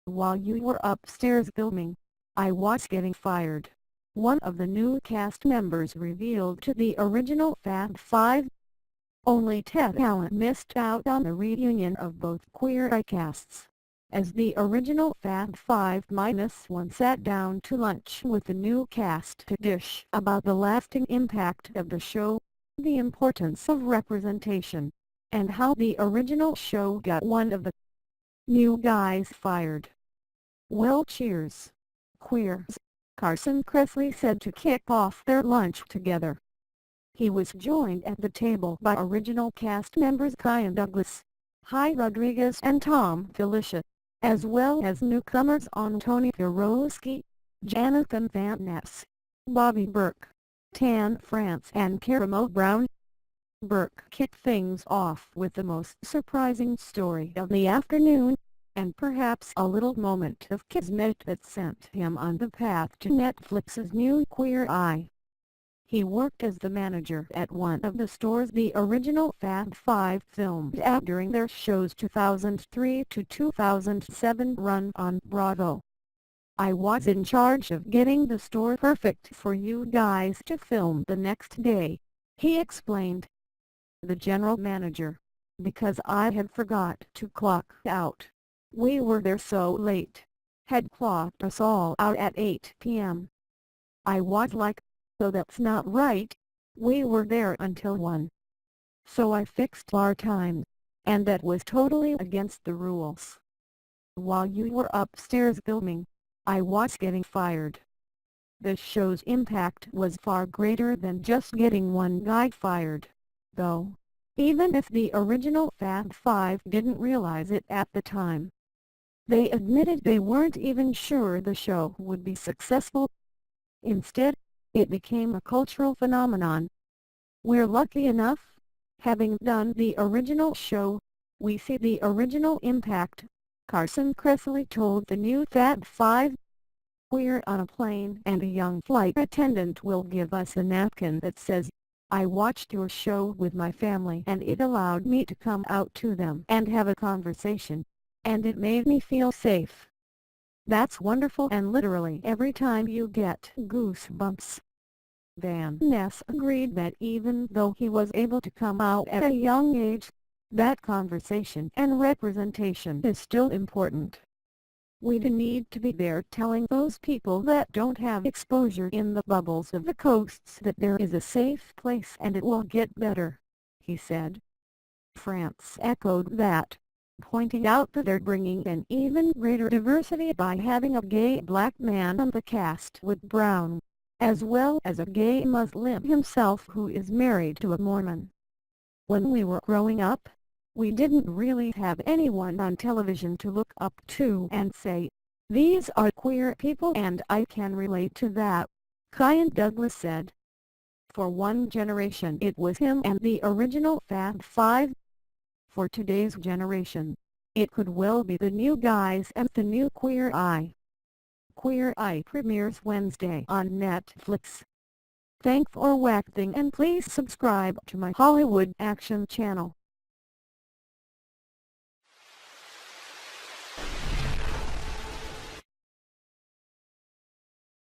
While you were upstairs filming, I was getting fired," one of the new cast members revealed to the original Fab Five. Only Ted Allen missed out on the reunion of both Queer Eye casts, as the original Fab Five-1 sat down to lunch with the new cast to dish about the lasting impact of the show, the importance of representation, and how the original show got one of the new guys fired. "Well, cheers, queers," Carson Kressley said to kick off their lunch together. He was joined at the table by original cast members Kyan Douglas, Hy Rodriguez and Thom Filicia, as well as newcomers Antoni Porowski, Jonathan Van Ness, Bobby Berk, Tan France and Karamo Brown. Berk kicked things off with the most surprising story of the afternoon, and perhaps a little moment of kismet that sent him on the path to Netflix's new Queer Eye. He worked as the manager at one of the stores the original Fab Five filmed at during their show's 2003 to 2007 run on Bravo. "I was in charge of getting the store perfect for you guys to film the next day," he explained. The general manager, "Because I had forgot to clock out. We were there so late. Had clocked us all out at 8 p.m. I was like, so that's not right. We were there until 1. So I fixed our time, and that was totally against the rules. While you were upstairs filming, I was getting fired." The show's impact was far greater than just getting one guy fired, though, even if the original Fab Five didn't realize it at the time. They admitted they weren't even sure the show would be successful. Instead, it became a cultural phenomenon. "We're lucky enough, having done the original show, we see the original impact," Carson Kressley told the new Fab Five. "We're on a plane and a young flight attendant will give us a napkin that says, 'I watched your show with my family and it allowed me to come out to them and have a conversation, and it made me feel safe. That's wonderful and literally every time you get goosebumps.'" Van Ness agreed that even though he was able to come out at a young age, that conversation and representation is still important. "We need to be there telling those people that don't have exposure in the bubbles of the coasts that there is a safe place and it will get better," he said. France echoed that, pointing out that they're bringing an even greater diversity by having a gay black man on the cast with Brown, as well as a gay Muslim himself who is married to a Mormon. "When we were growing up, we didn't really have anyone on television to look up to and say, 'These are queer people and I can relate to that,'" Kyan Douglas said. "For one generation it was him and the original Fab Five. For today's generation, it could well be the new guys and the new Queer Eye." Queer Eye premieres Wednesday on Netflix. Thanks for watching and please subscribe to my Hollywood Action channel.